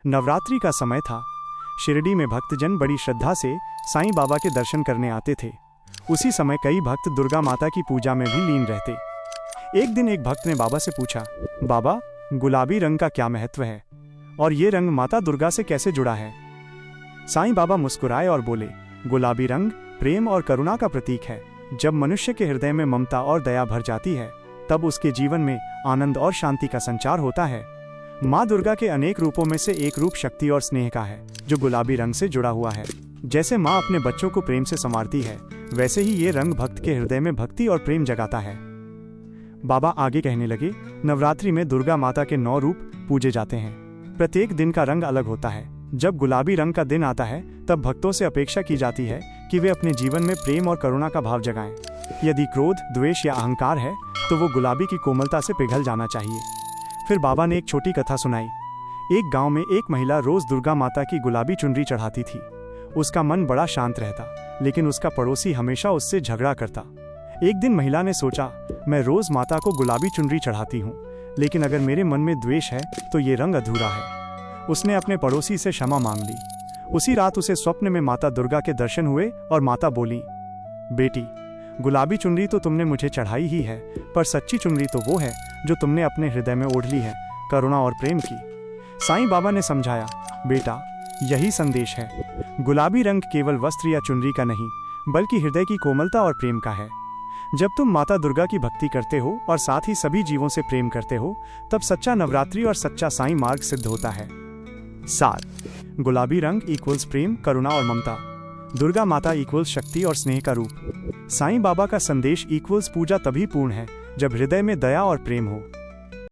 नवरात्रि का समय था। शिरडी में भक्तजन बड़ी श्रद्धा से साईं बाबा के दर्शन करने आते थे। उसी समय कई भक्त दुर्गा माता की पूजा में भी लीन रहते। एक दिन एक भक्त ने बाबा से पूछा, बाबा, गुलाबी रंग का क्या महत्व है और ये रंग माता दुर्गा से कैसे जुड़ा है? साईं बाबा मुस्कुराए और बोले, गुलाबी रंग प्रेम और करुणा का प्रतीक है। जब मनुष्य के हृदय में ममता और दया भर जाती है, तब उसके जीवन में आनंद और शांति का संचार होता है। माँ दुर्गा के अनेक रूपों में से एक रूप शक्ति और स्नेह का है, जो गुलाबी रंग से जुड़ा हुआ है। जैसे माँ अपने बच्चों को प्रेम से संवारती है, वैसे ही ये रंग भक्त के हृदय में भक्ति और प्रेम जगाता है। बाबा आगे कहने लगे, नवरात्रि में दुर्गा माता के 9 रूप पूजे जाते हैं। प्रत्येक दिन का रंग अलग होता है। जब गुलाबी रंग का दिन आता है, तब भक्तों से अपेक्षा की जाती है कि वे अपने जीवन में प्रेम और करुणा का भाव जगाएं। यदि क्रोध, द्वेष या अहंकार है, तो वो गुलाबी की कोमलता से पिघल जाना चाहिए। फिर बाबा ने एक छोटी कथा सुनाई। एक गांव में एक महिला रोज दुर्गा माता की गुलाबी चुनरी चढ़ाती थी। उसका मन बड़ा शांत रहता, लेकिन उसका पड़ोसी हमेशा उससे झगड़ा करता। एक दिन महिला ने सोचा, मैं रोज माता को गुलाबी चुनरी चढ़ाती हूँ, लेकिन अगर मेरे मन में द्वेष है तो ये रंग अधूरा है। उसने अपने पड़ोसी से क्षमा मांग ली। उसी रात उसे स्वप्न में माता दुर्गा के दर्शन हुए और माता बोली, बेटी, गुलाबी चुनरी तो तुमने मुझे चढ़ाई ही है, पर सच्ची चुनरी तो वो है जो तुमने अपने हृदय में ओढ़ ली है, करुणा और प्रेम की। साईं बाबा ने समझाया, बेटा, यही संदेश है। गुलाबी रंग केवल वस्त्र या चुनरी का नहीं, बल्कि हृदय की कोमलता और प्रेम का है। जब तुम माता दुर्गा की भक्ति करते हो और साथ ही सभी जीवों से प्रेम करते हो, तब सच्चा नवरात्रि और सच्चा साईं मार्ग सिद्ध होता है। सार, गुलाबी रंग इक्वल्स प्रेम, करुणा और ममता। दुर्गा माता इक्वल्स शक्ति और स्नेह का रूप। साईं बाबा का संदेश इक्वल्स पूजा तभी पूर्ण है जब हृदय में दया और प्रेम हो।